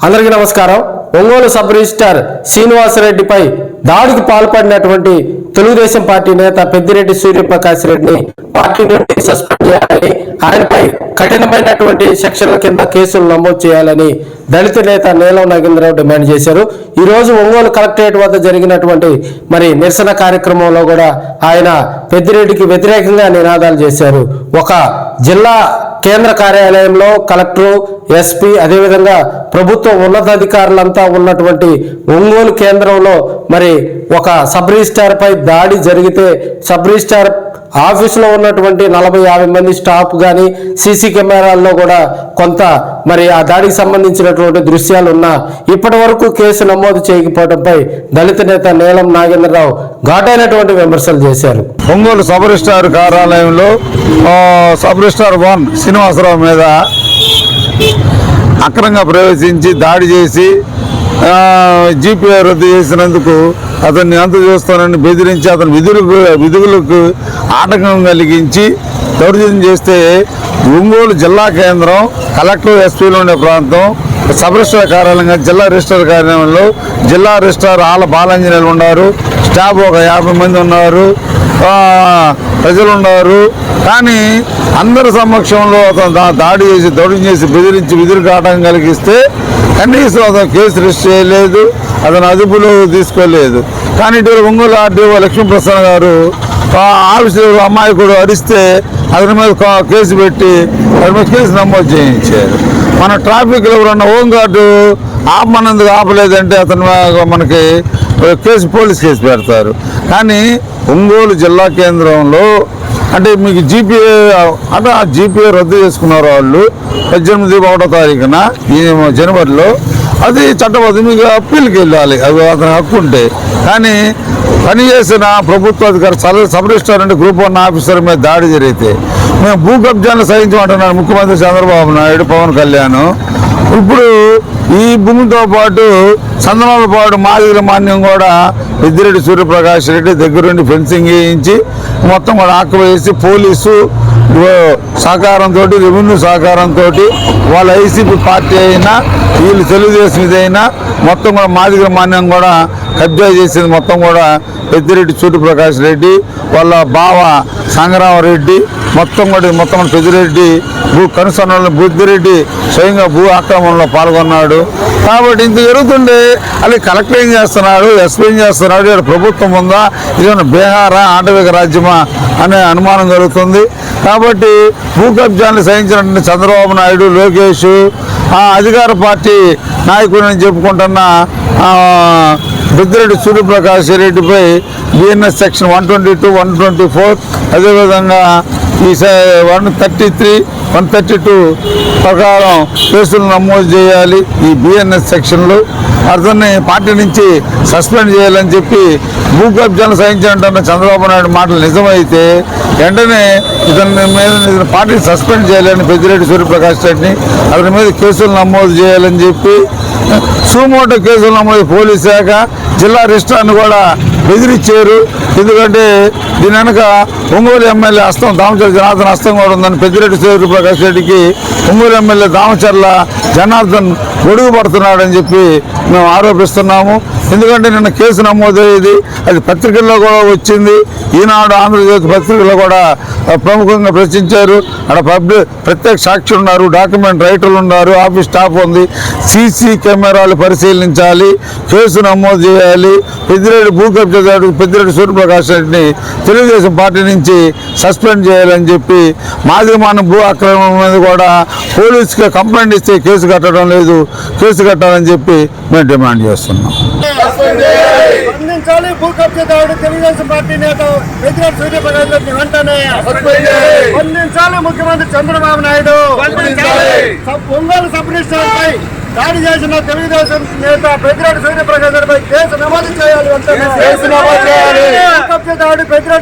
అందరికీ నమస్కారం. Ongole sub registrar శ్రీనివాసరెడ్డిపై దాడికి పాల్పడినటువంటి తెలుగుదేశం పార్టీ నేత పెద్దిరెడ్డి సూర్యప్రకాష్ రెడ్డిని పార్టీ నుండి సస్పెండ్ చేయాలని, ఆయనపై కఠినమైనటువంటి సెక్షన్ల కింద కేసులు నమోదు చేయాలని దళిత నేత నీలం నాగేంద్రరావు డిమాండ్ చేశారు. ఈ రోజు ఒంగోలు కలెక్టరేట్ వద్ద జరిగినటువంటి నిరసన కార్యక్రమంలో కూడా ఆయన పెద్దిరెడ్డికి వ్యతిరేకంగా నినాదాలు చేశారు. ఒక జిల్లా కేంద్ర కార్యాలయంలో కలెక్టరు, ఎస్పీ, అదేవిధంగా ప్రభుత్వ ఉన్నతాధికారులంతా ఉన్నటువంటి ఒంగోలు కేంద్రంలో ఒక సబ్ రిజిస్ట్రార్ పై దాడి జరిగితే సబ్ రిజిస్ట్రార్ ఆఫీసులో ఉన్నటువంటి 40-50 మంది స్టాఫ్ కానీ సీసీ కెమెరాల్లో కూడా కొంత ఆ దాడికి సంబంధించినటువంటి దృశ్యాలు ఉన్నా ఇప్పటి వరకు కేసు నమోదు చేయకపోవడంపై దళిత నేత నీలం నాగేంద్రరావు ఘాటైనటువంటి విమర్శలు చేశారు. ఒంగోలు సబ్ రిజిస్ట్రార్ కార్యాలయంలో సబ్ రిజిస్ట్రార్ 1 శ్రీనివాసరావు మీద అక్రమంగా ప్రవేశించి దాడి చేసి జీపీఐ రద్దు చేసినందుకు అతన్ని అంత చేస్తానని బెదిరించి అతని విధులకు ఆటంకం కలిగించి దౌర్జన్యం చేస్తే ఒంగోలు జిల్లా కేంద్రం కలెక్టర్, ఎస్పీలు ఉండే ప్రాంతం సబ్ రిజిస్ట్రార్ కార్యాలయంగా జిల్లా రిజిస్ట్రార్ కార్యాలయంలో జిల్లా రిజిస్ట్రార్ ఆళ్ళ బాలాంజనేయులు ఉన్నారు, స్టాఫ్ ఒక 50 మంది ఉన్నారు, ప్రజలు ఉన్నారు. కానీ అందరి సమక్షంలో అతను దాడి చేసి దౌర్జన్యం చేసి బెదిరించి విధులకు ఆటంకం కలిగిస్తే కనీసం అతను కేసు రిజిస్టర్ చేయలేదు, అతను అదుపులో తీసుకోలేదు. కానీ ఇటీవల ఒంగోలు ఆర్డీఓ లక్ష్మీప్రసన్న గారు ఆఫీసులో అమాయకుడు అరిస్తే అతని మీద కేసు పెట్టి అతని మీద కేసు నమోదు చేయించారు. మన ట్రాఫిక్లో ఎవరన్నా హోమ్ గార్డు ఆపమన్నందుకు ఆపలేదంటే అతను మనకి పోలీస్ కేసు పెడతారు. కానీ ఒంగోలు జిల్లా కేంద్రంలో మీకు జీపీఏ రద్దు చేసుకున్నారు వాళ్ళు 18వ తారీఖున ఈ జనవరిలో. అది చట్టబద్ధం, మీకు అప్పీల్కి వెళ్ళాలి, అది అతని హక్కు ఉంటే. కానీ పనిచేసిన ప్రభుత్వ అధికారి సబ్ రిజిస్ట్రార్ గ్రూప్ 1 ఆఫీసర్ మీద దాడి జరిగితే మేము భూ కబ్జాలను సహించమంటున్నారు ముఖ్యమంత్రి చంద్రబాబు నాయుడు, పవన్ కళ్యాణ్. ఇప్పుడు ఈ భూమితో పాటు సందనాలపాటు మాదిగల మాన్యం కూడా పెద్దిరెడ్డి సూర్యప్రకాష్ రెడ్డి దగ్గరుండి ఫెన్సింగ్ వేయించి మొత్తం కూడా ఆక్రమించి పోలీసు సహకారంతో, రెవెన్యూ సహకారంతో, వాళ్ళ ఐసీపీ పార్టీ అయినా వీళ్ళు తెలుగుదేశం ఇదైనా మొత్తం కూడా మాదిగల మాన్యం కూడా కబ్జా చేసింది మొత్తం కూడా పెద్దిరెడ్డి సూర్యప్రకాష్ రెడ్డి, వాళ్ళ బావ సంగ్రామరెడ్డి, మొత్తం పెద్దిరెడ్డి భూ కనుసన్నలను బుద్ధిరెడ్డి స్వయంగా భూ ఆక్రమణలో పాల్గొన్నాడు. కాబట్టి ఇంత జరుగుతుండే అది కలెక్టర్ ఏం చేస్తున్నాడు, ఎస్పీ ఏం చేస్తున్నాడు, ఇక్కడ ప్రభుత్వం ఉందా, ఇదేమన్నా బీహారా ఆటవిక రాజ్యమా అనే అనుమానం జరుగుతుంది. కాబట్టి భూ కబ్జాన్ని సహించినటువంటి చంద్రబాబు నాయుడు, లోకేష్, అధికార పార్టీ నాయకుడిని చెప్పుకుంటున్న పెద్దిరెడ్డి సూర్యప్రకాష్ రెడ్డిపై బిఎన్ఎస్ సెక్షన్ 122, 124 అదేవిధంగా ఈ 133, 132 ప్రకారం కేసులు నమోదు చేయాలి. ఈ బిఎన్ఎస్ సెక్షన్లు అతన్ని పార్టీ నుంచి సస్పెండ్ చేయాలని చెప్పి భూ కబ్జాను సహించాలంటున్న చంద్రబాబు నాయుడు మాటలు నిజమైతే వెంటనే ఇతని పార్టీని సస్పెండ్ చేయాలని పెద్దిరెడ్డి సూర్యప్రకాష్ రెడ్డిని అతని మీద కేసులు నమోదు చేయాలని చెప్పి సుమోటో కేసులు నమోదు పోలీస్ శాఖ జిల్లా రిజిస్ట్రార్ని కూడా బెదిరించారు. ఎందుకంటే దీని వెనక ఒంగోలు ఎమ్మెల్యే హస్తం, దామచర్ల జనార్దన్ హస్తం కూడా ఉందని పెద్దిరెడ్డి సూర్యప్రకాష్ రెడ్డికి ఒంగోలు ఎమ్మెల్యే దామచర్ల జనార్దన్ గొడుగు పడుతున్నాడని చెప్పి మేము ఆరోపిస్తున్నాము. ఎందుకంటే నిన్న కేసు నమోదయ్యేది, అది పత్రికల్లో కూడా వచ్చింది, ఈనాడు ఆంధ్రజ్యోతి పత్రికల్లో కూడా ప్రముఖంగా ప్రశ్నించారు. అక్కడ ప్రత్యేక సాక్షులు ఉన్నారు, డాక్యుమెంట్ రైటర్లు ఉన్నారు, ఆఫీస్ స్టాఫ్ ఉంది. సీసీ కెమెరాలు పరిశీలించాలి, కేసు నమోదు చేయాలి. పెద్దిరెడ్డి భూ కబ్జాదారుడు పెద్దిరెడ్డి సూర్యప్రకాష్ రెడ్డిని తెలుగుదేశం పార్టీ నుంచి సస్పెండ్ చేయాలని చెప్పి మాదిగమాన భూ ఆక్రమణ మీద కూడా పోలీసుకి కంప్లైంట్ ఇస్తే కేసు కట్టడం లేదు, కేసు కట్టాలని చెప్పి మేము డిమాండ్ చేస్తున్నాం. భూ కబ్జాదారుడు తెలుగుదేశం పార్టీ నేత పెద్దిరెడ్డి సూర్యప్రకాష్ రెడ్డిని వెంటనే స్పందించాలి ముఖ్యమంత్రి చంద్రబాబు నాయుడు. ఒంగోలు సబ్ రిజిస్ట్రార్ పై దాడి చేసిన తెలుగుదేశం నేత పెద్దిరెడ్డి సూర్యప్రకాష్ రెడ్డిపై కేసు నమోదు చేయాలి. వెంటనే కబ్జాదారుడు పెద్దిరెడ్డి